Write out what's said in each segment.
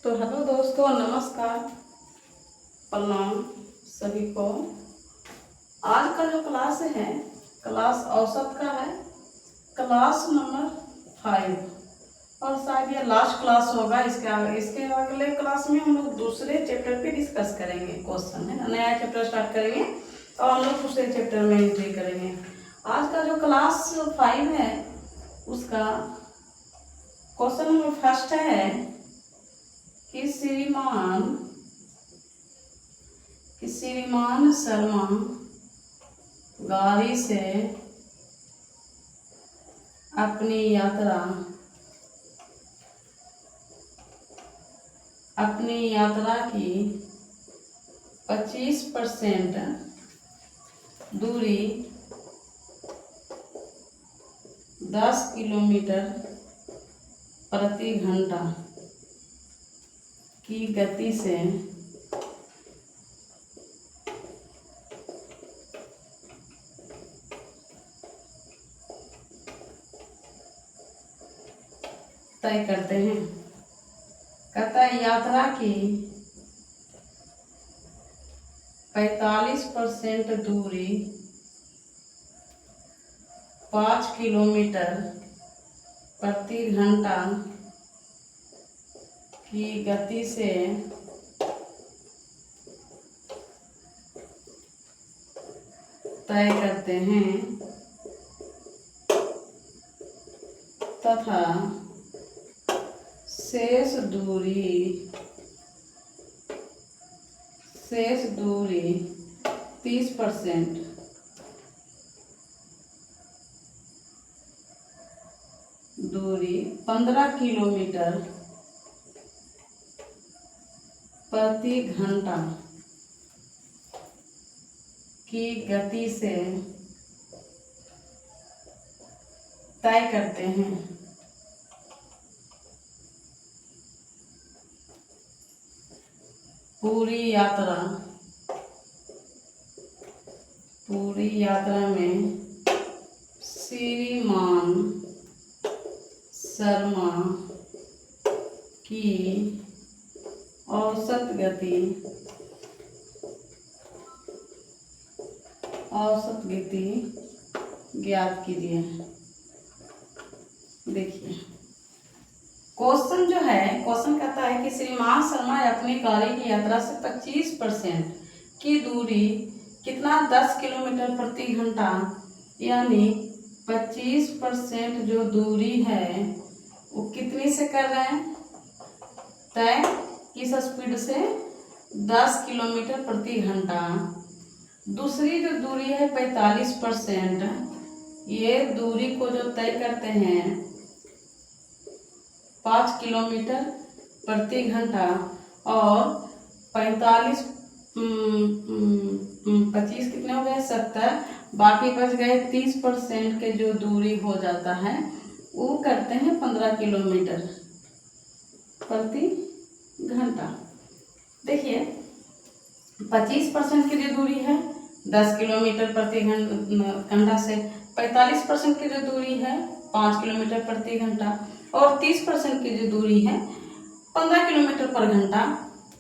तो हेलो दोस्तों, नमस्कार, प्रणाम सभी को। आज का जो क्लास है, क्लास औसत का है, क्लास नंबर 5 और शायद ये लास्ट क्लास होगा। इसके अगले क्लास में हम लोग दूसरे चैप्टर पे डिस्कस करेंगे। क्वेश्चन है, नया चैप्टर स्टार्ट करेंगे और हम लोग दूसरे चैप्टर में एंट्री करेंगे। आज का जो क्लास 5 है उसका क्वेश्चन नंबर फर्स्ट है कि श्रीमान शर्मा गाड़ी से अपनी यात्रा की 25% दूरी 10 किलोमीटर प्रति घंटा की गति से तय करते हैं। कहता है यात्रा की 45% दूरी 5 किलोमीटर प्रति घंटा की गति से तय करते हैं तथा शेष दूरी 30% दूरी 15 किलोमीटर प्रति घंटा की गति से तय करते हैं। पूरी यात्रा में श्रीमान शर्मा की औसत गति ज्ञात कीजिए। देखिए क्वेश्चन जो है, क्वेश्चन कहता है कि श्रीमान शर्मा अपनी गाड़ी की यात्रा से 25% की दूरी कितना 10 किलोमीटर प्रति घंटा, यानी 25% जो दूरी है वो कितनी से कर रहे हैं तय, किस स्पीड से 10 किलोमीटर प्रति घंटा। दूसरी जो दूरी है 45%, ये दूरी को जो तय करते हैं 5 किलोमीटर प्रति घंटा और 25 कितने हो गए 70, बाकी बच गए 30% के जो दूरी हो जाता है वो करते हैं 15 किलोमीटर प्रति घंटा। देखिए 25% की जो दूरी है 10 किलोमीटर प्रति घंटा से 45% की जो दूरी है 5 किलोमीटर प्रति घंटा और 30% की जो दूरी है 15 किलोमीटर पर घंटा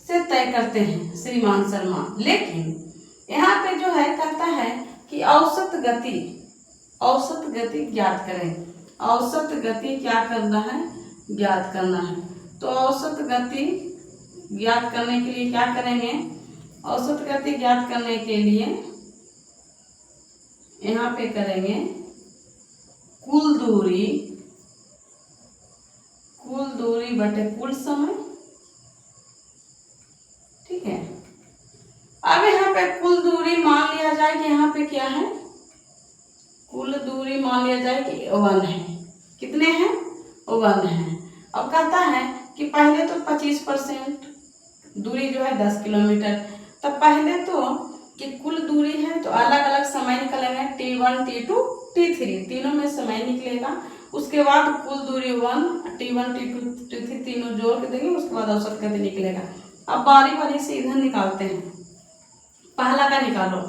से तय करते हैं श्रीमान शर्मा। लेकिन यहाँ पे जो है कहता है कि औसत गति ज्ञात करें। औसत गति क्या करना है, ज्ञात करना है। तो औसत गति ज्ञात करने के लिए क्या करेंगे, औसत गति ज्ञात करने के लिए यहाँ पे करेंगे कुल दूरी बटे कुल समय। ठीक है, अब यहाँ पे कुल दूरी मान लिया जाए कि यहाँ पे क्या है, कुल दूरी मान लिया जाए कि 1 है। कितने हैं, 1 है। अब कहता है कि पहले तो 25% दूरी जो है 10 किलोमीटर, तो पहले तो कि कुल दूरी है तो अलग अलग समय निकलेंगे, T1 T2 T3 तीनों में समय निकलेगा। उसके बाद कुल दूरी 1 T1 T2 T3 तीनों जोड़ के देंगे, उसके बाद औसत गति निकलेगा। अब बारी बारी से इधर निकालते हैं। पहला का निकालो,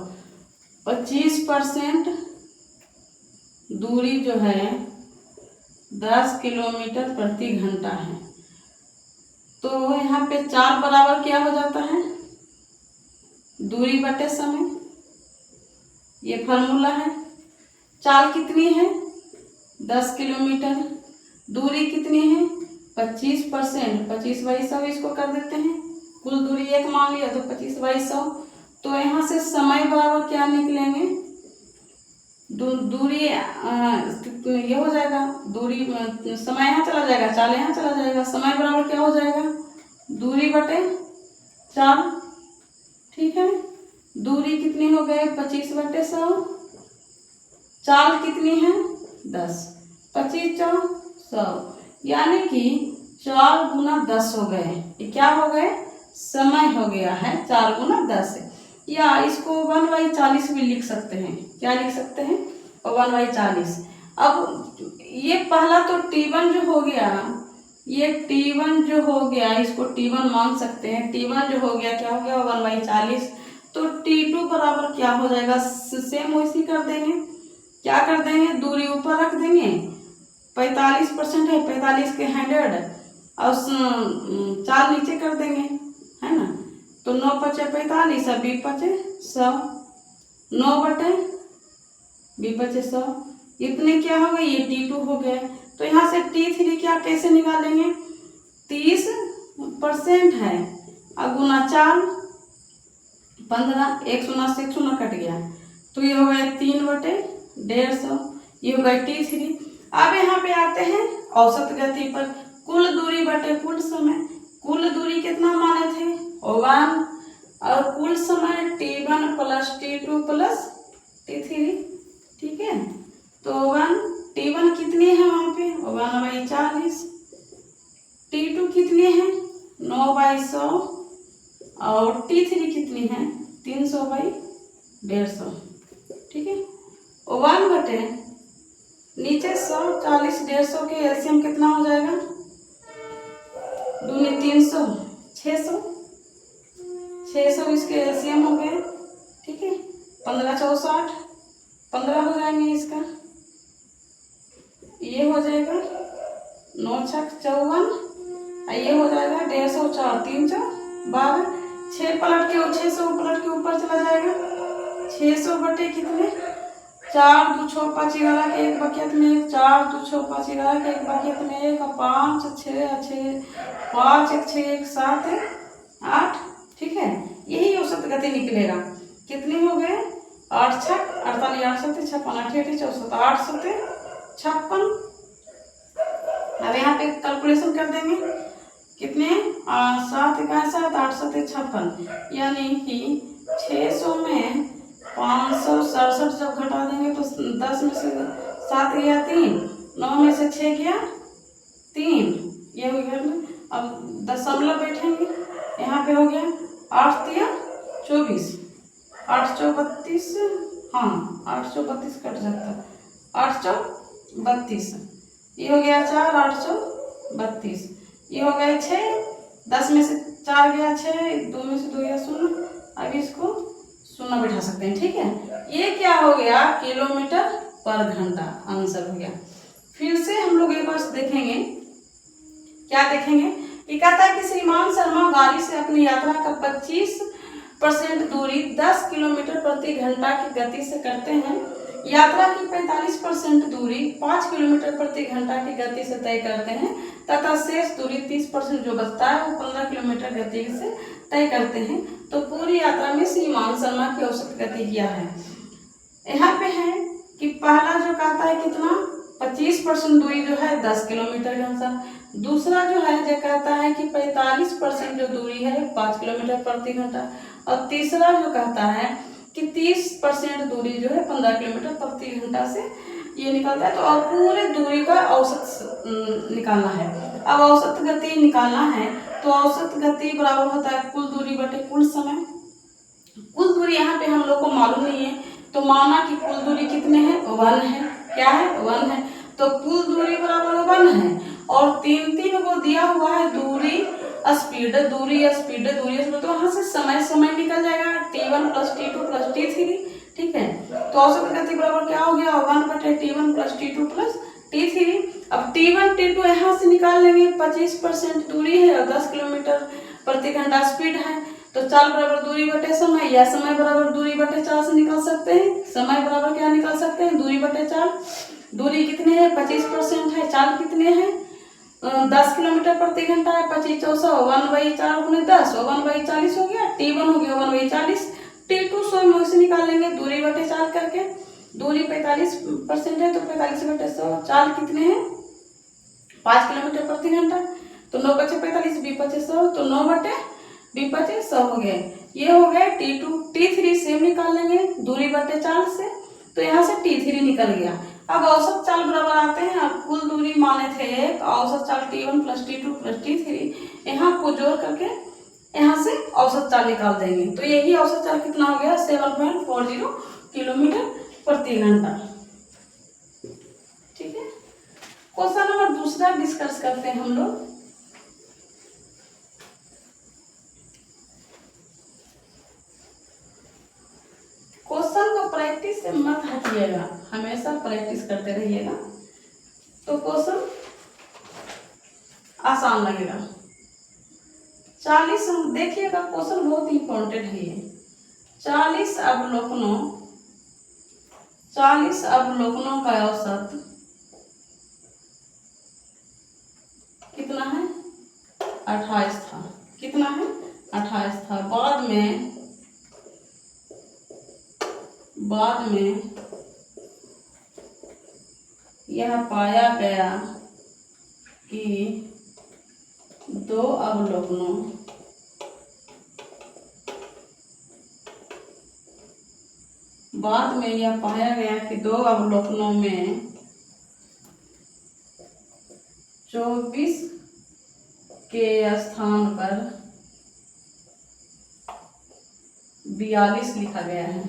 25% दूरी जो है 10 किलोमीटर प्रति घंटा है, तो यहाँ यहाँ पे 4 बराबर क्या हो जाता है, दूरी बटे समय। ये फॉर्मूला है। चाल कितनी है, 10 किलोमीटर। दूरी कितनी है, 25%, 25/100 इसको कर देते हैं। कुल दूरी 1 मान लिया तो 25/100। तो यहाँ से समय बराबर क्या निकलेंगे, दूरी ये हो जाएगा, दूरी समय यहाँ चला जाएगा, चाल यहाँ चला जाएगा, समय बराबर क्या हो जाएगा, दूरी बटे चाल। ठीक है, दूरी कितनी हो गई, 25/100। चाल कितनी है, 10, 25×100, यानी कि 4 × 10 हो गए। ये क्या हो गए, समय हो गया है 4 × 10। या इसको 1/40 भी लिख सकते हैं। क्या लिख सकते हैं, 1/40। अब ये पहला तो T1 जो हो गया, ये T1 जो हो गया, इसको T1 मान सकते हैं। T1 जो हो गया क्या हो गया, 1/40। तो T2 बराबर क्या हो जाएगा, सेम वैसी कर देंगे। क्या कर देंगे, दूरी ऊपर रख देंगे, 45% है, 45 के 100 और चाल नीचे कर देंगे, है ना। तो 9×5 = 45 और 20×5 = 100। 9/20×100 इतने क्या हो गए, ये T2 हो गया। तो यहाँ से T3 क्या कैसे निकालेंगे, 30% है और गुना चाल 15, 1 शून्य से 1 शून्य कट गया, तो ये हो गया 3/150। ये हो गया T3। अब यहाँ पे आते हैं औसत गति पर, कुल दूरी बटे कुल समय। कुल दूरी कितना माने थे, 1, और कुल समय T1 + T2 + T3। ठीक है, तो T1 कितनी है वहाँ पे, 1/40। T2 कितनी है, 9/100 और T3 कितनी है, 300/150। ठीक है, 1 बटे नीचे 100, 40, 150 के एलसीएम कितना हो जाएगा, 2 × 300, 600। 600 इसके एलसीएम हो गए। ठीक है, 15×4 = 60, 15 हो जाएंगे इसका। ये हो जाएगा 9×6 = 54, ये हो जाएगा 150, 4, 3 × 12, 6 पलट के 600 पलट के ऊपर चला जाएगा। 600 बटे कितने, 4 × 2 = 6, 5 × 11 के 1 बकेट में 1, 4 × 2 = 6, 5 × 11 के 1 बकेट में 1, 5 × 6 = 5, 1 × 6 = 7, 8। ठीक है, यही औसत गति निकलेगा। कितने हो गए, 8 × 6 = 48, 8 × 7 = 56, 8 × 8 = 64, 8 × 7 = 56। अब यहाँ पे कैलकुलेशन कर देंगे, कितने, 7 × 1 = 7, 8 × 7 = 56, यानी कि 600 में 567 जब घटा देंगे तो 10 में से 7 गया 3, 9 में से 6 गया 3, ये हो गया। अब दशमलव बैठेंगे, यहाँ पे हो गया 8 × 3 = 24, 8 × 4 = 32, हाँ 8 × 4 = 32 कट जाता, 8 × 4 = 32, ये हो गया 4, 8 × 4 = 32, ये हो गया 6, 10 में से 4 गया 6, 2 में से 2 गया 0। अब इसको 0 बैठा सकते हैं। ठीक है, ये क्या हो गया, km/घंटा आंसर हो गया। फिर से हम लोग एक बार देखेंगे, क्या देखेंगे, ये कहता है कि श्रीमान शर्मा गाड़ी से अपनी यात्रा का 25% दूरी 10 किलोमीटर/घंटा की गति से करते हैं। यात्रा की 45% दूरी 5 किलोमीटर/घंटा की गति से तय करते हैं तथा शेष दूरी 30% जो बचता है वो 15 किलोमीटर गति से तय करते हैं। तो पूरी यात्रा में श्रीमान शर्मा की औसत गति क्या है। यहाँ पे है कि पहला जो कहता है कितना, 25% दूरी जो है 10 किलोमीटर/घंटा। दूसरा जो है जो कहता है कि 45% जो दूरी है 5 किलोमीटर/घंटा। और तीसरा जो कहता है कि 30% दूरी जो है 15 किलोमीटर/घंटा से ये निकलता है। तो अब पूरे दूरी का औसत निकालना है। अब औसत गति निकालना है तो औसत गति बराबर होता है कुल दूरी बटे कुल समय। कुल दूरी यहाँ पे हम लोग को मालूम नहीं है, तो माना कि कुल दूरी कितने हैं, 1 है। क्या है, 1 है। तो कुल दूरी बराबर 1 है और 3 को दिया हुआ है दूरी स्पीड, तो यहाँ से समय निकल जाएगा, T1 + T2 + T3। ठीक है, तो औसत गति बराबर क्या हो गया, 1 बटे T1 + T2 + T3। अब T1 T2 यहाँ से निकाल लेंगे, 25% दूरी है और 10 किलोमीटर प्रति घंटा स्पीड है, तो चाल बराबर दूरी बटे समय या समय बराबर दूरी बटे चाल से निकाल सकते हैं। समय बराबर क्या निकाल सकते हैं, दूरी बटे चाल। दूरी कितने है, 25% है। चाल कितने हैं, 10 किलोमीटर प्रति घंटा है। 25 चौसौ 1/4 गुने 10 1/40 हो गया। T1 हो गया 1/40। T2 100 में से निकालेंगे दूरी बटे चाल करके। दूरी 45% है तो 45 बटे 100। चाल कितने हैं, 5 किलोमीटर प्रति घंटा, तो 9 बचे 45 20 बचे 100, तो 9 बटे 20 बचे 100 हो गए। ये हो गए T2। T3 सेम निकाल लेंगे दूरी बटे चाल से, तो यहाँ से T3 निकल गया। अब औसत चाल बराबर आते हैं। अब कुल दूरी माने थे एक, औसत चाल T1 + T2 + T3, यहाँ को जोड़ करके यहाँ से औसत चाल निकाल देंगे। तो यही औसत चाल कितना हो गया, 7.40 किलोमीटर प्रति घंटा। ठीक है, क्वेश्चन नंबर दूसरा डिस्कस करते हैं हम लोग। क्वेश्चन को प्रैक्टिस से मत हटिएगा, हमेशा प्रैक्टिस करते रहिएगा तो क्वेश्चन आसान लगेगा। 40 देखिएगा, क्वेश्चन बहुत इंपॉर्टेंट है ये। 40 अवलोकनों का औसत कितना है, 28 था। कितना है, 28 था। बाद में यह पाया गया कि दो अवलोकनों में 24 के स्थान पर 42 लिखा गया है।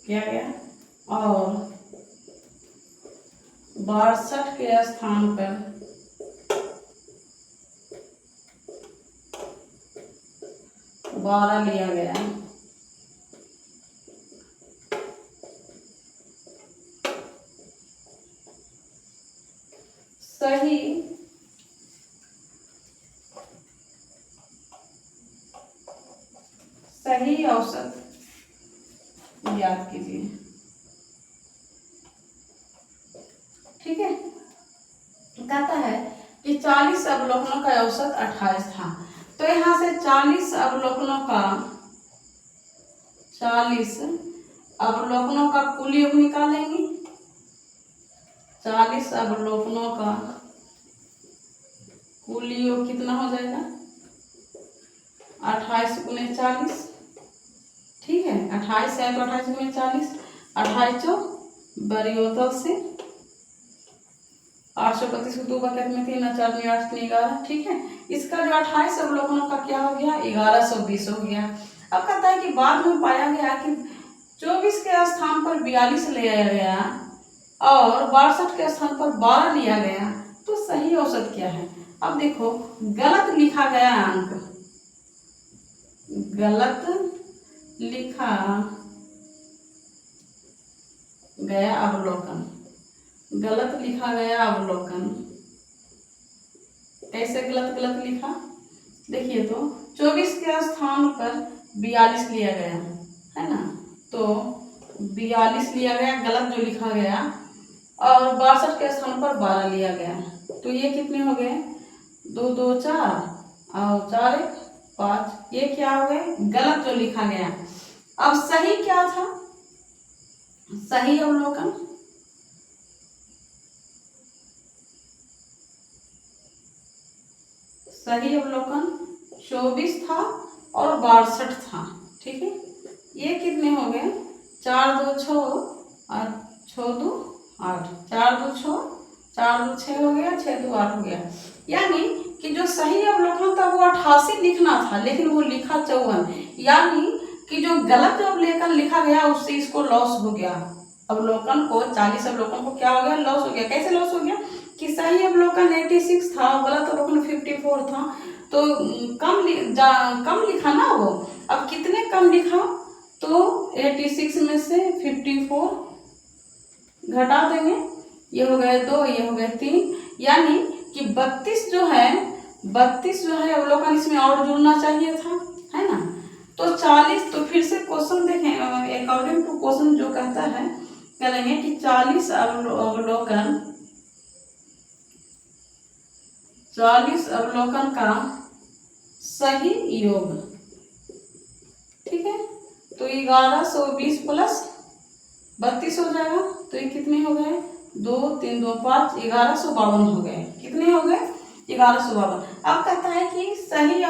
क्या गया, और 62 के स्थान पर 12 लिया गया है। सही औसत याद कीजिए। ठीक है, कहता है कि 40 अवलोकनों का औसत 28 था, तो यहाँ से 40 अवलोकनों का कुल योग निकालेंगे। 40 अवलोकनों का कुल योग कितना हो जाएगा, 28 गुने 40। ठीक है, 28 है तो 28 गुने 40, 28 चौ बरियोतल से 832 को 2 बकेट में 3 4 में 8 3 11। ठीक है, इसका जो 28 अवलोकनों का क्या हो गया, 1120 हो गया। अब कहता है कि बाद में पाया गया कि 24 के स्थान पर 42 लिया गया और 62 के स्थान पर 12 लिया गया, तो सही औसत क्या है। अब देखो, गलत लिखा गया अंक, गलत लिखा गया अवलोकन, गलत लिखा गया अवलोकन। कैसे गलत लिखा, देखिए तो 24 के स्थान पर 42 लिया गया है ना, तो 42 लिया गया गलत जो लिखा गया, और 62 के स्थान पर 12 लिया गया, तो ये कितने हो गए, 2 2 4 और 4 1 5, ये क्या हो गए, गलत जो लिखा गया। अब सही क्या था, सही अवलोकन सही अवलोकन 24 था और 62 था। ठीक है, ये कितने हो गए, 4 2 6 और 6 2 8, 4 2 6 4 2 6 हो गया, 6 2 8 हो गया। यानी कि जो सही अवलोकन था वो 88 लिखना था, लेकिन वो लिखा 54, यानी कि जो गलत अवलोकन लिखा गया उससे इसको लॉस हो गया। अवलोकन को 40 अवलोकन को क्या हो गया, लॉस हो गया। कैसे लॉस हो गया कि सही अवलोकन 86 था और गलत अवलोकन 54 था, तो कम लिखा ना वो। अब कितने कम लिखा, तो 86 में से 54 घटा देंगे, ये हो गए 2, ये हो गए 3, यानी कि 32 जो है, 32 जो है अवलोकन इसमें और जुड़ना चाहिए था, है ना। तो 40, तो फिर से क्वेश्चन देखें, अकॉर्डिंग टू क्वेश्चन जो कहता है करेंगे कि 40 अवलोकन, 40 अवलोकन का सही योग, ठीक है। तो 1120 प्लस 32 हो जाएगा, तो ये कितने हो गए, 2 3 2 5, 1152 हो गए। कितने हो गए, 1152। अब कहता है कि सही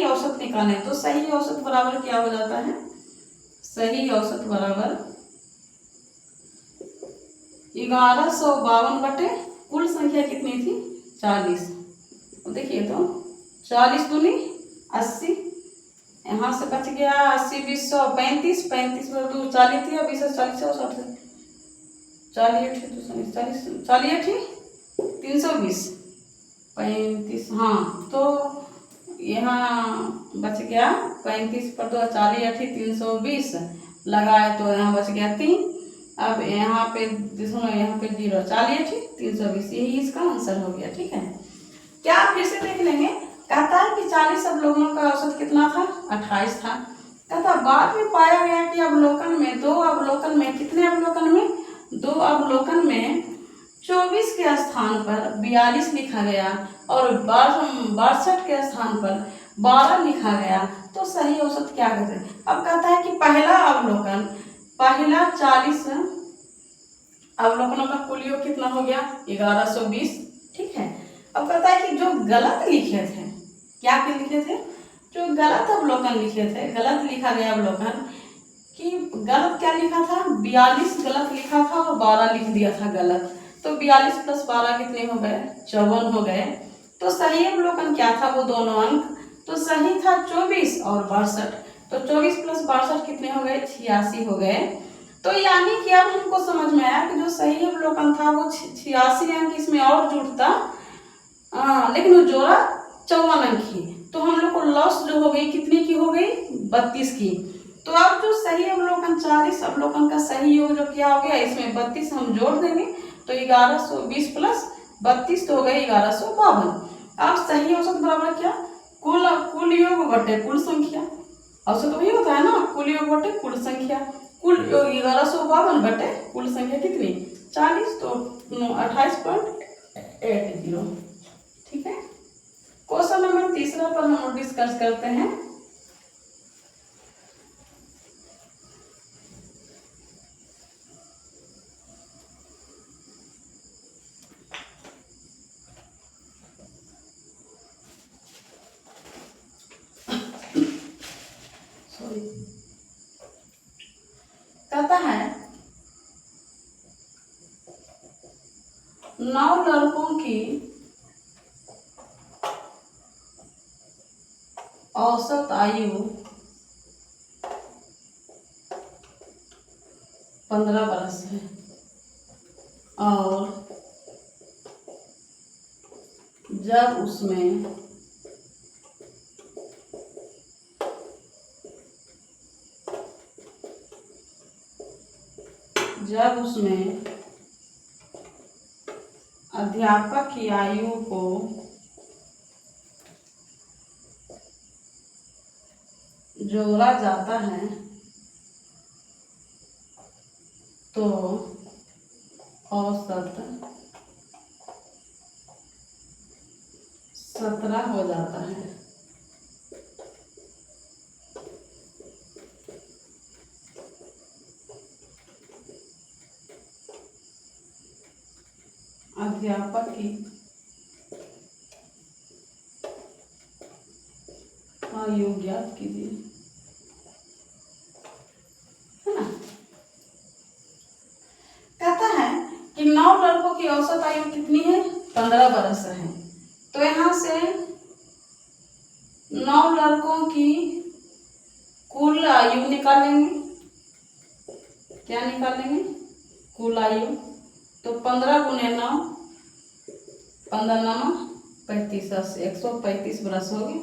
औसत निकालें, तो सही औसत बराबर क्या हो जाता है, सही औसत बराबर 1152 बटे कुल संख्या कितनी थी, 40। देखिए तो 40 दूनी 80, यहाँ से बच गया 80 20 100 35, 35 पर 2 40 थी, 20 40 60 40 40 320 35, हाँ तो यहाँ बच गया 35 पर 2 40 320 लगाए, तो यहाँ बच गया 3। अब यहाँ पे यहाँ पे 0 40 320, यही इसका आंसर हो गया, ठीक है। क्या फिर से देख लेंगे, कहता है कि 40 अवलोकनों का औसत कितना था, 28 था। कहता बाद में पाया गया कि अवलोकन में, 2 अवलोकन में, कितने अवलोकन में, 2 अवलोकन में 24 के स्थान पर 42 लिखा गया और 62 के स्थान पर 12 लिखा गया, तो सही औसत क्या कहते हैं। अब कहता है कि पहला अवलोकन, पहला 40 अवलोकनों का कुल योग कितना हो गया, 1120, ठीक है। अब कहता है कि जो गलत लिखे थे, क्या के लिखे थे, जो गलत अवलोकन लिखे थे, गलत लिखा गया अवलोकन, कि गलत क्या लिखा था, 42 गलत लिखा था और 12 लिख दिया था गलत, तो 42 प्लस 12 कितने हो गए, 54 हो गए। तो सही अवलोकन क्या था, वो दोनों अंक, तो सही था 24 और 62, तो 24 प्लस 62 कितने हो गए, 86 हो गए। तो यानी कि अब हमको समझ में आया कि जो सही अवलोकन था वो 86 अंक इसमें और जुड़ता, लेकिन वो जोड़ा 54 अंक ही, तो हम लोग को लॉस जो हो गई कितनी की हो गई, 32 की। तो अब जो सही अवलोकन 40 अवलोकन का सही योग जो क्या हो गया, इसमें 32 हम जोड़ देंगे, तो 1120 प्लस 32 तो हो गए 1152। अब सही औसत बराबर क्या, कुल योग बटे कुल संख्या, औसत वही होता है ना, कुल योग बटे कुल संख्या, कुल योग 1152 बटे कुल संख्या कितनी, 40, तो 28.80, ठीक है। क्वेश्चन नंबर 3 पर हम डिस्कस करते हैं। कहता है 9 लड़कों की औसत आयु 15 वर्ष है और जब उसमें अध्यापक की आयु को जोड़ा जाता है तो औसत 17 हो जाता है। अध्यापक की आयु ज्ञात कीजिए, है ना। कहता है कि 9 लड़कों की औसत आयु कितनी है, 15 वर्ष है, तो यहां से 9 लड़कों की कुल आयु निकालेंगे, क्या निकालेंगे, कुल आयु, तो 15 गुने 9, 15 9 35, 135 वर्ष हो गए,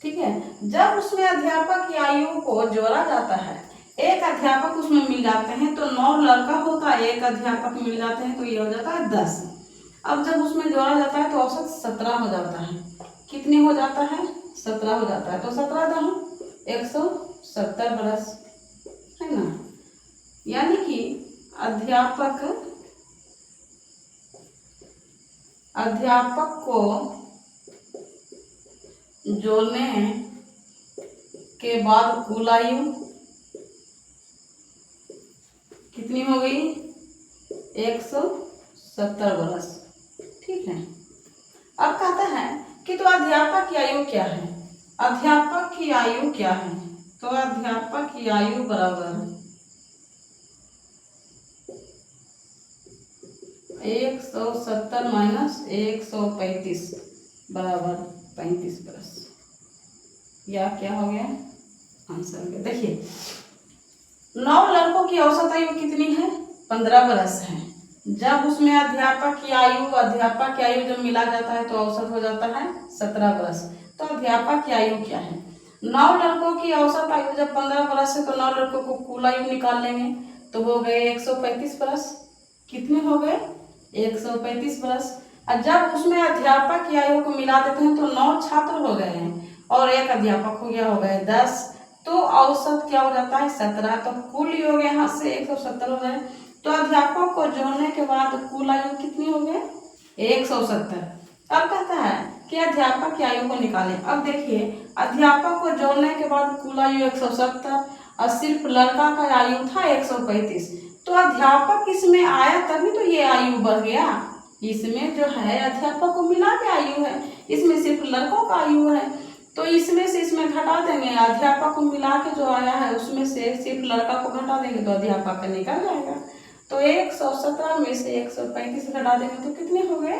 ठीक है। जब उसमें अध्यापक की आयु को जोड़ा जाता है, एक अध्यापक उसमें मिल जाते हैं, तो 9 लड़का होता है, एक अध्यापक मिल जाते हैं, तो ये हो जाता है 10। अब जब उसमें जोड़ा जाता है तो औसत 17 हो जाता है। कितनी हो जाता है? 17 हो जाता है। तो 17 दहम 170 बरस, है ना। यानी कि अध्यापक को जोड़ने के बाद कुल आयु कितनी हो गई? 170 बरस। ठीक है। अब कहता है कि तो अध्यापक की आयु क्या है? अध्यापक की आयु क्या है? तो अध्यापक की आयु बराबर 170 माइनस 135 बराबर 35 बरस। या क्या हो गया आंसर में? देखिए 9 लड़कों की औसत आयु कितनी है? 15 बरस है। जब उसमें अध्यापक की आयु जब मिला जाता है तो औसत हो जाता है 17 बरस। तो अध्यापक की आयु क्या है? 9 लड़कों की औसत आयु जब 15 बरस है तो 9 लड़कों को कुल आयु निकाल लेंगे तो हो गए 135 बरस। कितने हो गए? 135 बरस। और जब उसमें अध्यापक की आयु को मिला देते हैं तो 9 छात्र हो गए हैं और एक अध्यापक हो गया, हो गए 10। तो औसत क्या हो जाता है? 17। तो कुल योग यहाँ से 170 हो गए। तो अध्यापक को जोड़ने के बाद कुल आयु कितनी हो गई? 170। अब कहता है कि अध्यापक की आयु को निकालें। अब देखिए अध्यापक को जोड़ने के बाद कुल आयु 170 और सिर्फ लड़का का आयु था 135। तो अध्यापक इसमें आया तभी तो ये आयु बढ़ गया। इसमें जो है अध्यापक को मिला के आयु है, इसमें सिर्फ लड़कों का आयु है। तो इसमें से इसमें घटा देंगे, अध्यापक को मिला के जो आया है उसमें से सिर्फ लड़का को घटा देंगे तो अध्यापक का निकल जाएगा। तो 117 में से 135 घटा देंगे तो कितने हो गए?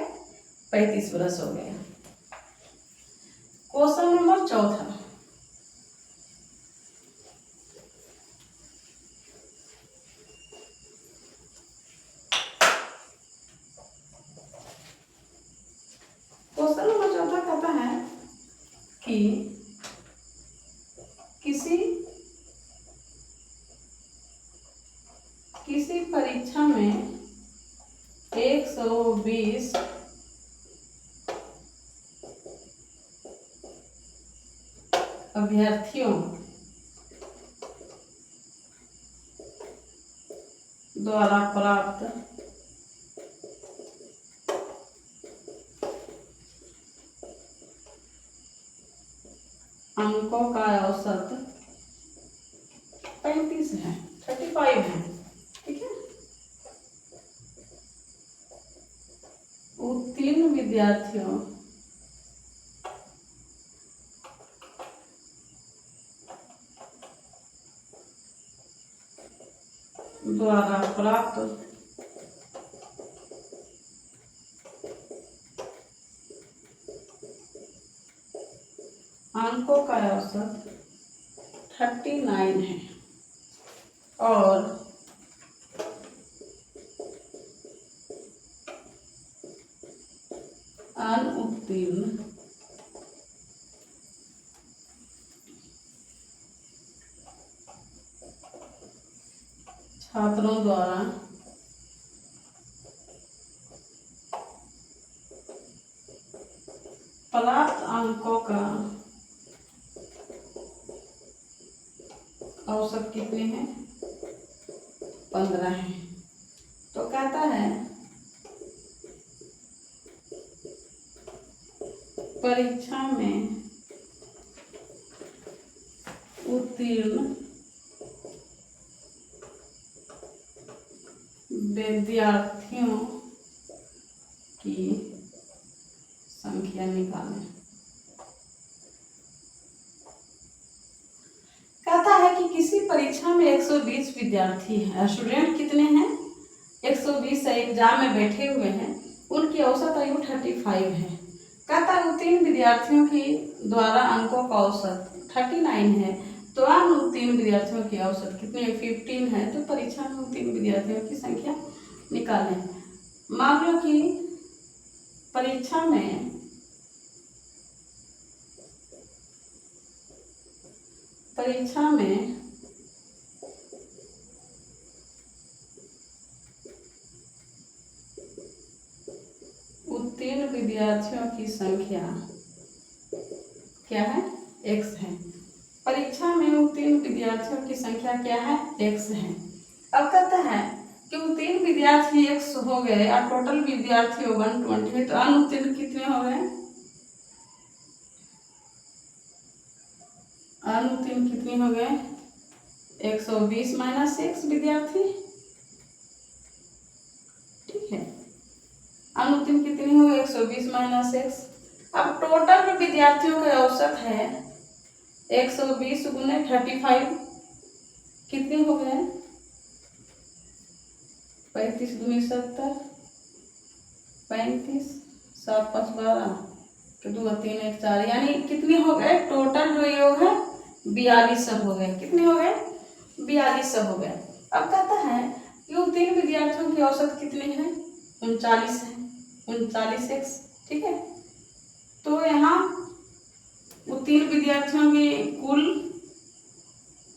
35 बरस हो गए। Question number 4। क्वेश्चन नंबर 4 कहता है कि किसी परीक्षा में 120 अभ्यर्थियों द्वारा प्राप्त अंकों का औसत 35 है, 35 है। ठीक है। उत्तीर्ण विद्यार्थियों द्वारा प्राप्त अंकों का औसत 39 है और अनुत्तीर्ण छात्रों द्वारा प्राप्त अंकों का औसत कितने हैं? 15 है। तो कहता है परीक्षा में उत्तीर्ण विद्यार्थियों की संख्या निकालें। कहता है कि किसी परीक्षा में 120 विद्यार्थी हैं, स्टूडेंट कितने हैं? 120 एग्जाम में बैठे हुए हैं, उनकी औसत आयु 35 है। कहता है उत्तीर्ण विद्यार्थियों की द्वारा अंकों का औसत 39 है। तो अनुत्तीर्ण विद्यार्थियों की औसत कितनी है? 15 है। तो परीक्षा में उत्तीर्ण विद्यार्थियों की संख्या निकालें। मान लो कि परीक्षा में उत्तीर्ण विद्यार्थियों की संख्या क्या है? x है। परीक्षा में उत्तीर्ण विद्यार्थियों की संख्या क्या है? x है। अब कहता है कि उत्तीर्ण विद्यार्थी x हो गए और टोटल विद्यार्थी 120 है, तो अनुत्तीर्ण कितने हो गए? अनुत्तीर्ण कितने हो गए? 120 माइनस x विद्यार्थी, ठीक है। अनुत्तीर्ण कितनी हो? 120 माइनस x। अब टोटल विद्यार्थियों का औसत है 120 गुने 35, कितने हो गए? 35 दूनी 70, 35, 7 5 12, 2 3 1 4, यानी कितने हो गए? टोटल जो योग है 42 हो गए। कितने हो गए? 42 हो गए। अब कहता है कि उत्तीर्ण विद्यार्थियों की औसत कितनी है? 39 है, 39x, ठीक है। तो यहाँ उत्तीर्ण विद्यार्थियों की कुल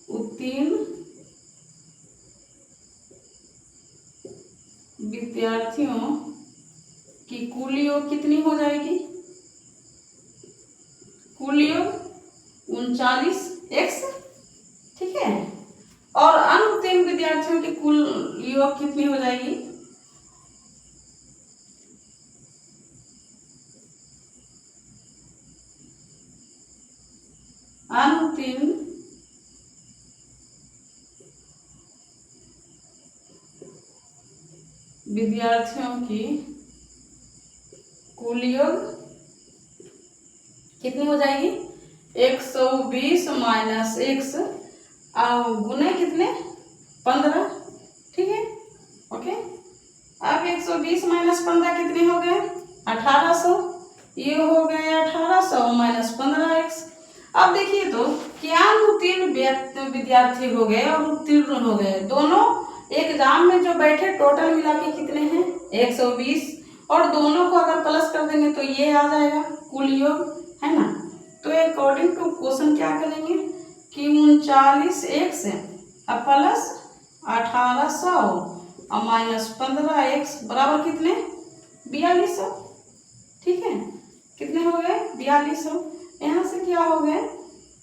उत्तीर्ण विद्यार्थियों की कुल योग कितनी हो जाएगी? कुल योग 39x, ठीक है। और अनुत्तीर्ण विद्यार्थियों की कुल योग कितनी हो जाएगी? अनुत्तीर्ण विद्यार्थियों की कुल योग कितनी हो जाएगी? 120 माइनस x गुने कितने? 15, ठीक है, ओके। अब 120 माइनस 15 कितने हो गए? 1800। ये हो गए 1800 माइनस 15x। अब देखिए तो क्या उत्तीर्ण विद्यार्थी हो गए और उत्तीर्ण हो गए, दोनों एग्जाम में जो बैठे टोटल मिला के कितने हैं? 120, और दोनों को अगर प्लस कर देंगे तो ये आ जाएगा कुल योग, है ना। तो अकॉर्डिंग टू क्वेश्चन क्या करेंगे कि 39x प्लस 1800 और माइनस 15x बराबर कितने? 4200, ठीक है। कितने हो गए? 4200। यहाँ से क्या हो गए?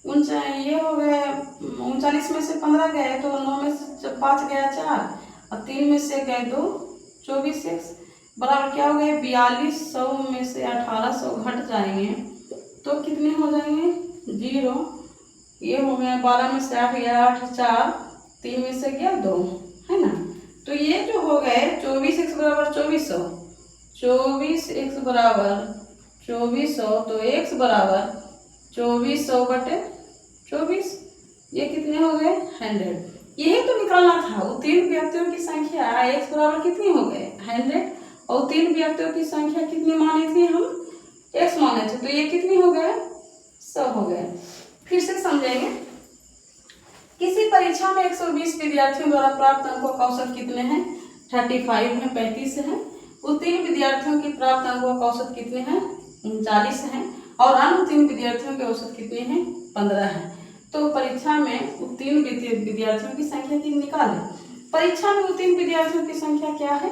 ये हो गए 39 में से 15 गए तो 9 में से 5 गया 4, और 3 में से गए 2, 24x बराबर क्या हो गए? 4200 में से 1800 घट जाएंगे तो कितने हो जाएंगे? 0। ये हो गया 12 में से 8 गया 8, 4, 3 में से गया 2, है ना। तो ये जो हो गए 24x बराबर 2400, 24x बराबर 2400, तो x बराबर 2400 बटे 24, ये कितने हो गए? 100। यही तो निकालना था। उत्तीर्ण व्यक्तियों की संख्या x बराबर कितनी हो गए? 100, और उत्तीर्ण व्यक्तियों की संख्या कितनी मानी थी हम? x माने थे, तो ये कितनी हो गए? 100 हो गए। फिर से समझेंगे। किसी परीक्षा में 120 विद्यार्थियों द्वारा प्राप्त अंकों का औसत कितने हैं? 35 है, 35 है। उत्तीर्ण विद्यार्थियों की प्राप्त अंकों का औसत कितने हैं? 39 है। और अनुत्तीर्ण विद्यार्थियों के औसत कितने हैं? 15 है। तो परीक्षा में उत्तीर्ण विद्यार्थियों की संख्या की निकालें। परीक्षा में उत्तीर्ण विद्यार्थियों की संख्या क्या है?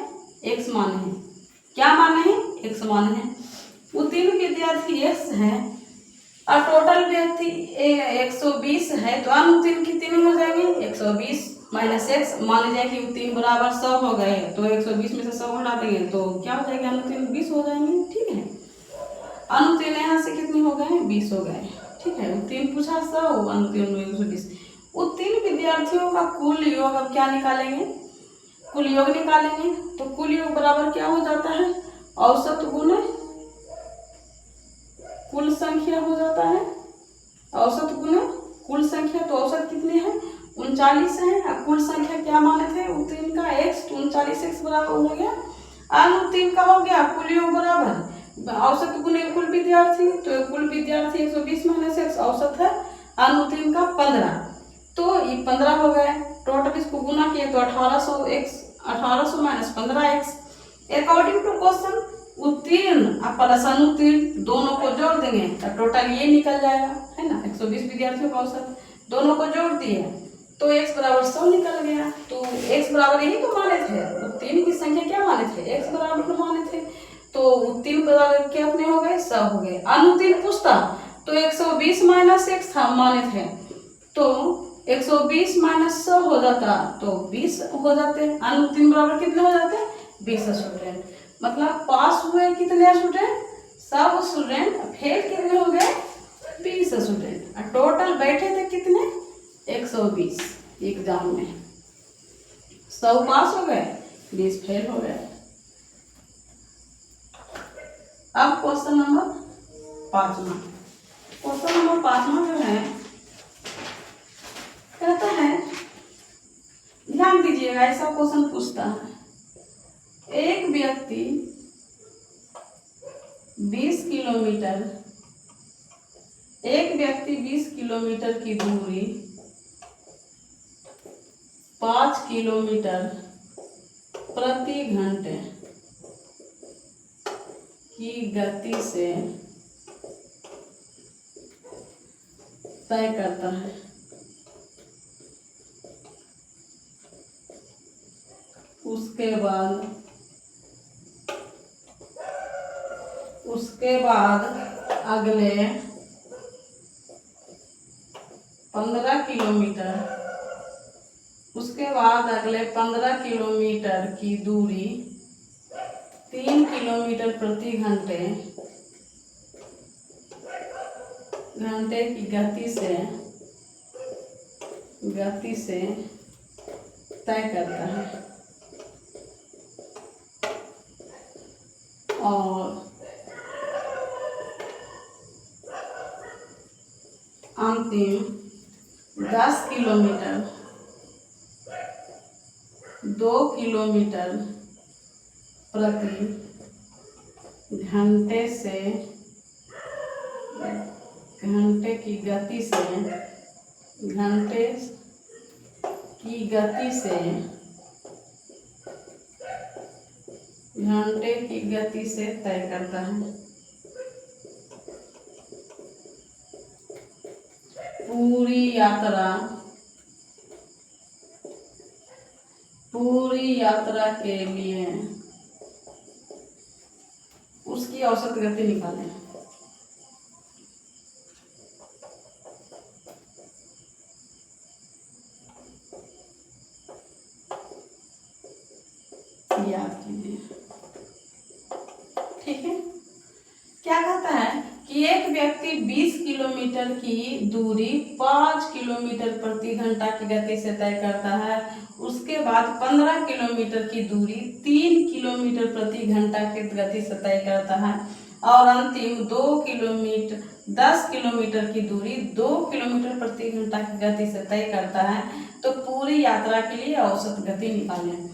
x माने हैं। क्या माने हैं? x माने हैं। उत्तीर्ण विद्यार्थी x है और टोटल व्यक्ति 120 है, तो अनुत्तीर्ण कितने हो जाएंगे? 120 माइनस x। मान लीजिए कि उत्तीर्ण बराबर 100 हो गए, तो 120 में से 100 हटा देंगे तो क्या हो जाएगा? अनुत्तीर्ण 20 हो जाएंगे, ठीक है। अनुत्तीर्ण यहाँ से कितने हो गए? 20 हो गए, ठीक है। उत्तीर्ण पूछा 100, अनुत्तीर्ण 120। उत्तीर्ण विद्यार्थियों का कुल योग अब क्या निकालेंगे? कुल योग निकालेंगे। तो कुल योग बराबर क्या हो जाता है? औसत गुने कुल संख्या हो जाता है। औसत गुने कुल संख्या, तो औसत कितने हैं? 39 है। अब कुल संख्या क्या माने थे उत्तीर्ण का? x, तो 39x बराबर हो गया। अनुत्तीर्ण का हो गया कुल योग बराबर औसत गुने कुल विद्यार्थी, तो कुल विद्यार्थी 120 माइनस x, औसत है अनुत्तीर्ण का 15, तो ये 15 हो गए। टोटल इसको गुना किए तो 1800x, 1800 minus 15x। According to question उत्तीर्ण प्लस अनुत्तीर्ण दोनों को जोड़ देंगे तो टोटल ये निकल जाएगा, है ना। 120 विद्यार्थियों का औसत दोनों को जोड़ दिए तो x बराबर 100 निकल गया। तो x बराबर यही तो माने थे, उत्तीर्ण की संख्या क्या माने थे? x बराबर माने थे। तो 3 बराबर कितने हो गए, 100 हो गए। अनुतीन पूछता तो 120 माइनस 1 था माने थे, तो 120 माइनस 100 हो जाता तो 20 हो जाते। अनुतीन बराबर कितने हो जाते, 20 स्टूडेंट। मतलब पास हुए कितने स्टूडेंट, सब स्टूडेंट। फेल कितने हो गए, 20 स्टूडेंट। और टोटल बैठे थे कितने, 120 एग्जाम में। 100 पास हो गए, 20 फेल हो गए। अब क्वेश्चन नंबर 5वां। क्वेश्चन नंबर 5वां जो है कहता है, ध्यान दीजिएगा, ऐसा क्वेश्चन पूछता है, एक व्यक्ति 20 किलोमीटर की दूरी 5 किलोमीटर प्रति घंटे की गति से तय करता है। उसके बाद अगले 15 किलोमीटर की दूरी 3 किलोमीटर प्रति घंटे की गति से तय करता है। और अंतिम 10 किलोमीटर 2 किलोमीटर प्रति घंटे की गति से तय करता है। पूरी यात्रा के लिए उसकी औसत गति निकालें। याद कीजिए, ठीक है। क्या कहता है कि एक व्यक्ति 20 किलोमीटर की दूरी 5 किलोमीटर प्रति घंटा की गति से तय करता है। उसके बाद 15 किलोमीटर की दूरी 3 किलोमीटर प्रति घंटा की गति से तय करता है। और अंतिम 10 किलोमीटर की दूरी 2 किलोमीटर प्रति घंटा की गति से तय करता है। तो पूरी यात्रा के लिए औसत गति निकालें।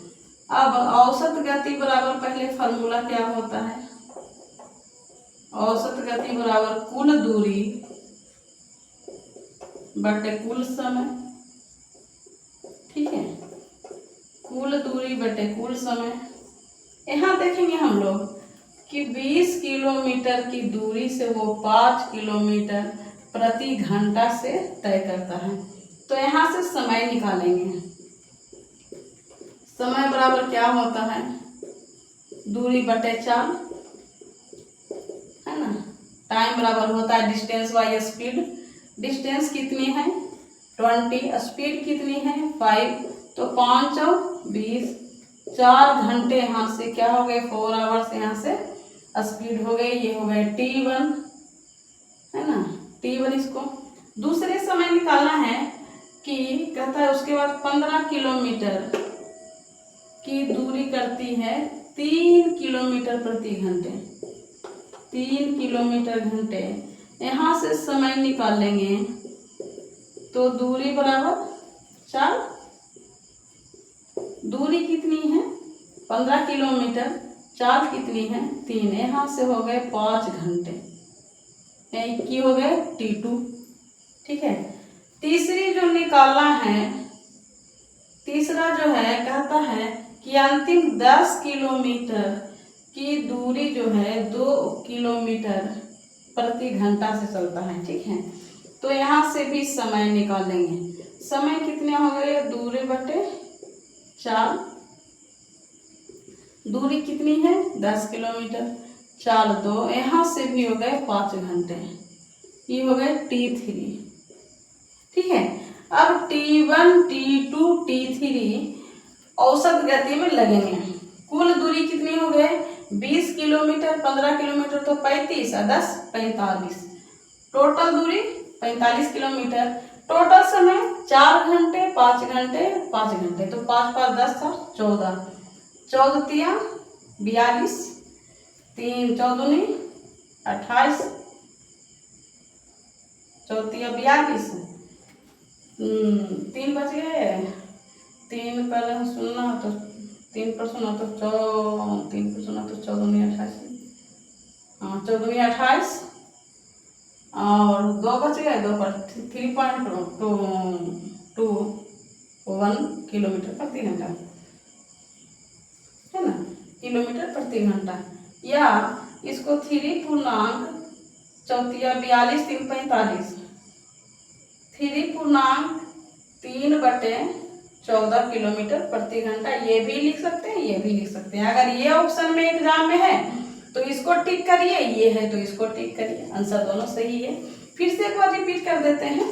अब औसत गति बराबर पहले फॉर्मूला क्या होता है, औसत गति बराबर कुल दूरी बटे कुल समय, ठीक है। कुल दूरी बटे कुल समय। यहाँ देखेंगे हम लोग कि 20 किलोमीटर की दूरी से वो 5 किलोमीटर प्रति घंटा से तय करता है। तो यहाँ से समय निकालेंगे। समय बराबर क्या होता है, दूरी बटे 4, है ना। टाइम बराबर होता है डिस्टेंस बाय स्पीड। डिस्टेंस कितनी है, 20, स्पीड कितनी है, 5। तो 5 और 20, 4 घंटे यहाँ से क्या हो गए, 4 आवर्स यहाँ से स्पीड हो गई। ये हो गए T1, है ना। T1 इसको दूसरे समय निकालना है कि कहता है उसके बाद 15 किलोमीटर की दूरी करती है 3 किलोमीटर प्रति घंटे, 3 किलोमीटर घंटे। यहाँ से समय निकाल लेंगे तो दूरी बराबर 4, दूरी कितनी है 15 किलोमीटर, 4 कितनी है 3, यहाँ से हो गए 5 घंटे, की हो गए T2, ठीक है। तीसरी जो निकालना है, तीसरा जो है कहता है कि अंतिम 10 किलोमीटर की दूरी जो है 2 किलोमीटर प्रति घंटा से चलता है, ठीक है। तो यहाँ से भी समय निकालेंगे। समय कितने हो गए, दूरी बटे 4, दूरी कितनी है 10 किलोमीटर, 4 2, यहाँ से भी हो गए 5 घंटे, ये हो गए T3। ठीक है, अब T1 T2 T3 औसत गति में लगेंगे। कुल दूरी कितनी हो गए? 20 किलोमीटर, 15 किलोमीटर तो 35 और 10 45, टोटल दूरी 45 किलोमीटर। टोटल समय 4 घंटे 5 घंटे 5 घंटे, तो 5 5 10 और 14, 14 तिया 42, 3 14 28, 14 तिया 42, 3 बच गए, 3 पर सुनना तो 3 पर सुना तो 3 पर सुना तो 14 28, हाँ 14 28 और 2 बच गए, 2 पर 3.21 किलोमीटर प्रति घंटा, है ना, किलोमीटर प्रति घंटा। या इसको 3 पूर्णांक 42 3 45, 3.3/14 किलोमीटर प्रति घंटा, ये भी लिख सकते हैं, ये भी लिख सकते हैं। अगर ये ऑप्शन में एग्जाम में है तो इसको टिक करिए, ये है तो इसको टिक करिए, आंसर दोनों सही है। फिर से एक बार रिपीट कर देते हैं।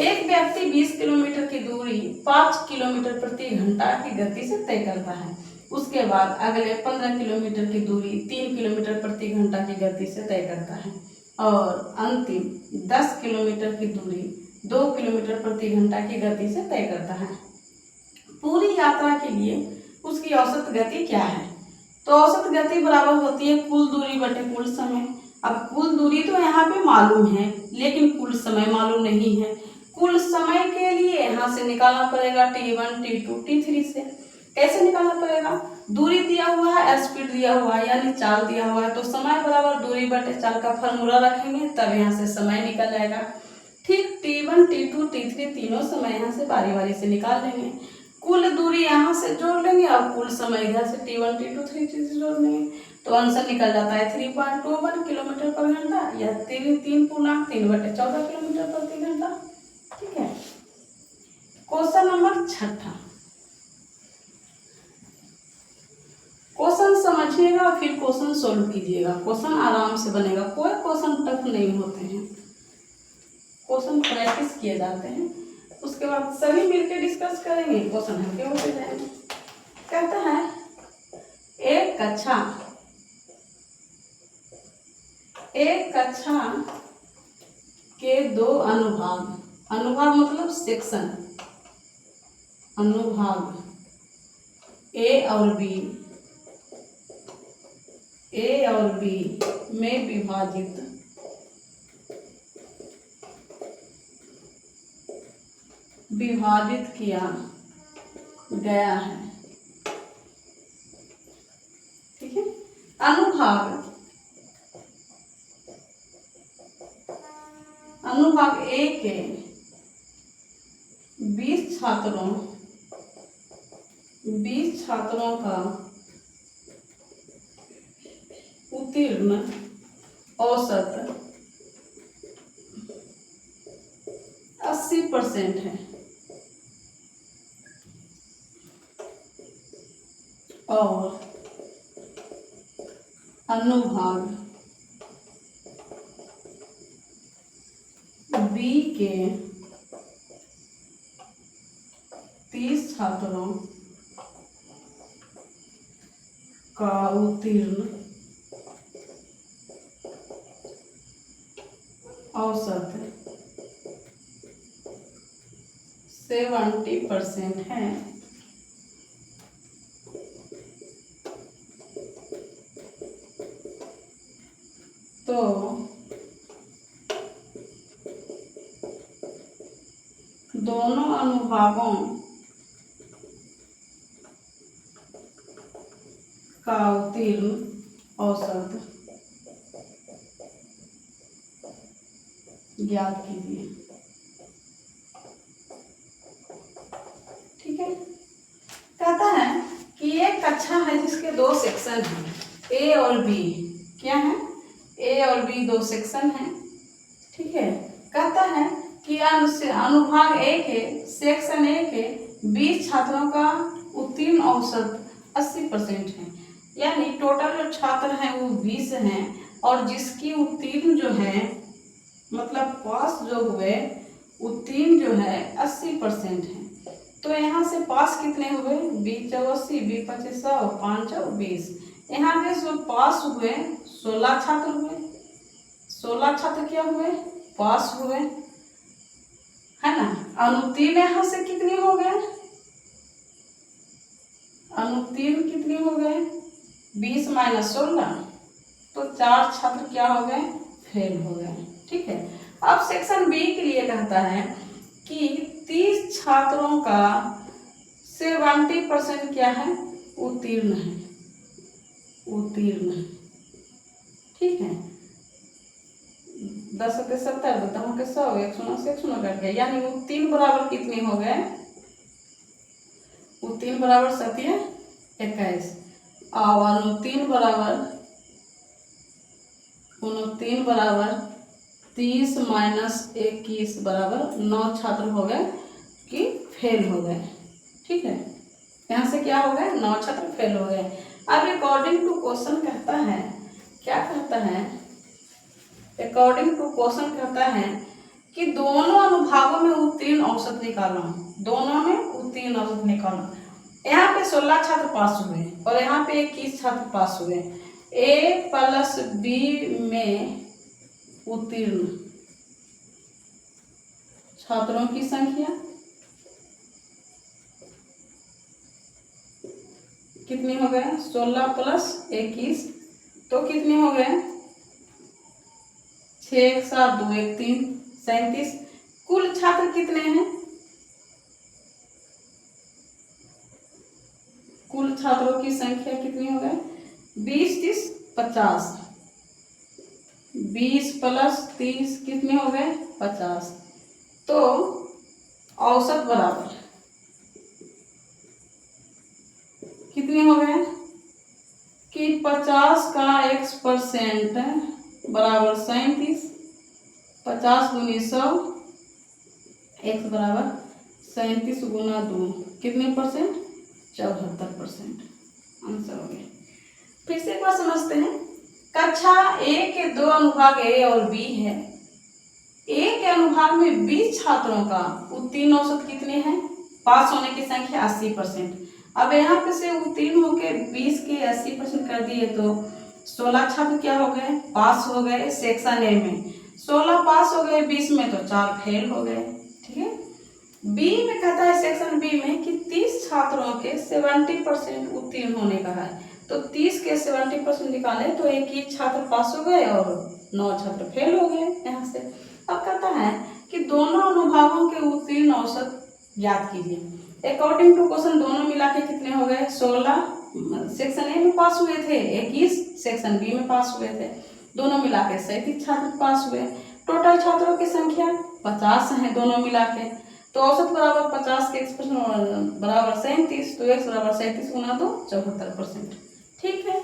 एक व्यक्ति 20 किलोमीटर की दूरी 5 किलोमीटर प्रति घंटा की गति से तय करता है। उसके बाद अगले 15 किलोमीटर की दूरी 3 किलोमीटर प्रति घंटा की गति से तय करता है और अंतिम 10 किलोमीटर की दूरी 2 किलोमीटर प्रति घंटा की गति से तय करता है। पूरी यात्रा के लिए उसकी औसत गति क्या है? तो औसत गति बराबर होती है कुल दूरी बटे कुल समय। अब कुल दूरी तो यहाँ पे मालूम है, लेकिन कुल समय मालूम नहीं है। कुल समय के लिए यहाँ से निकालना पड़ेगा T1 T2 T3 से। कैसे निकालना पड़ेगा? दूरी दिया हुआ है, स्पीड दिया हुआ है, यानी चाल दिया हुआ है, तो समय बराबर दूरी बटे चाल का फॉर्मूला रखेंगे, तब यहाँ से समय निकल जाएगा। ठीक T1 T2 T3 तीनों समय यहाँ से बारी बारी से निकाल लेंगे। कुल दूरी यहाँ से जोड़ लेंगे और कुल समय इधर से T1 T2 T3 से जोड़ लेंगे, तो आंसर निकल जाता है 3.21 किलोमीटर पर घंटा या 3.3/14 किलोमीटर प्रति घंटा। ठीक है, क्वेश्चन नंबर 6। क्वेश्चन समझिएगा फिर क्वेश्चन सोल्व कीजिएगा। क्वेश्चन आराम से बनेगा, कोई क्वेश्चन टफ नहीं होते हैं, क्वेश्चन प्रैक्टिस किए जाते हैं, उसके बाद सभी मिलकर डिस्कस करेंगे, क्वेश्चन हल्के होते जाएंगे। कहता है एक कक्षा के 2 अनुभाग, अनुभाग मतलब सेक्शन, अनुभाग ए और बी में विभाजित किया गया है। ठीक है, अनुभाग ए के 20 छात्रों का उत्तीर्ण औसत 80% है और अनुभाग बी के 30 छात्रों का उत्तीर्ण औसत 70% है, तो दोनों अनुभागों का उत्तीर्ण औसत ज्ञात कीजिए। ठीक है, कहता है कि एक कक्षा है जिसके 2 सेक्शन हैं, ए और बी। क्या है? ए और बी 2 सेक्शन हैं। ठीक है, कहता है कि अनुभाग ए के सेक्शन ए के 20 छात्रों का उत्तीर्ण औसत 80% है। यानी टोटल जो छात्र हैं वो 20 हैं और जिसकी उत्तीर्ण जो है मतलब पास जो हुए उत्तीर्ण जो है 80% है। तो यहाँ से पास कितने हुए 20 × 80 20 × 25 100 5 × 20। यहाँ पे जो पास हुए 16 छात्र हुए, 16 छात्र क्या हुए पास हुए, है ना। अनुत्तीर्ण यहाँ से कितने हो गए, अनुत्तीर्ण कितने हो गए 20 - 16, तो 4 छात्र क्या हो गए फेल हो गए। ठीक है। अब सेक्शन बी के लिए कहता है कि 30 छात्रों का 70% क्या है उत्तीर्ण है, उत्तीर्ण है। ठीक है। 10 × 70 10 × 100 1 0 से 1 0 कट गया, यानी उत्तीर्ण बराबर कितने हो गए, उत्तीर्ण बराबर 7 21 और अनुत्तीर्ण बराबर 30 - 21 बराबर 9 छात्र हो गए कि फेल हो गए। ठीक है। यहाँ से क्या हो गए 9 छात्र फेल हो गए। अब अकॉर्डिंग टू क्वेश्चन कहता है, क्या कहता है, अकॉर्डिंग टू क्वेश्चन कहता है कि दोनों अनुभागों में उत्तीर्ण औसत निकालना, दोनों में उत्तीर्ण औसत निकालना। यहाँ पे 16 छात्र पास हुए और यहाँ पे 21 छात्र पास हुए। A + B में उत्तीर्ण छात्रों की संख्या कितनी हो गए 16 + 21, तो कितने हो गए 6 1 7 2 1 3 37। कुल छात्र कितने हैं, कुल छात्रों की संख्या कितनी हो गए 20 30 50, 20 + 30 कितने हो गए 50। तो औसत बराबर कितने हो गए कि 50 का x% बराबर 37, 50 × 100 x बराबर 37 × 2 कितने % 74% आंसर हो गया। फिर से एक बार समझते हैं। कक्षा ए के 2 अनुभाग ए और बी है। ए के अनुभाग में 20 छात्रों का उत्तीर्ण औसत कितने हैं, पास होने की संख्या 80%। अब यहाँ पे से उत्तीर्ण होके 20 के 80% कर दिए तो 16 छात्र क्या हो गए पास हो गए सेक्शन ए में, 16 पास हो गए 20 में तो 4 फेल हो गए। ठीक है। बी में कहता है सेक्शन बी में कि 30 छात्रों के 70% उत्तीर्ण होने का है, तो 30 के 70% निकाले तो 21 छात्र पास हो गए और 9 छात्र फेल हो गए। यहाँ से अब कहता है कि दोनों अनुभागों के उत्तीर्ण औसत ज्ञात कीजिए। अकॉर्डिंग टू क्वेश्चन दोनों मिला के कितने हो गए 16 सेक्शन ए में पास हुए थे, 21 सेक्शन बी में पास हुए थे, दोनों मिला के 37 छात्र पास हुए। टोटल छात्रों की संख्या 50 है दोनों मिला के, तो औसत बराबर 50 के x% बराबर 37, तो x बराबर 37 × 2 74%। ठीक है।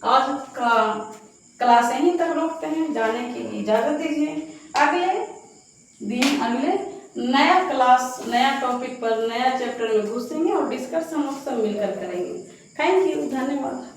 आज का क्लास यहीं तक रोकते हैं, जाने की इजाज़त दीजिए। अगले दिन अगले नया क्लास नया टॉपिक पर नया चैप्टर में घुसेंगे और डिस्कस हम लोग सब मिलकर करेंगे। थैंक यू, धन्यवाद।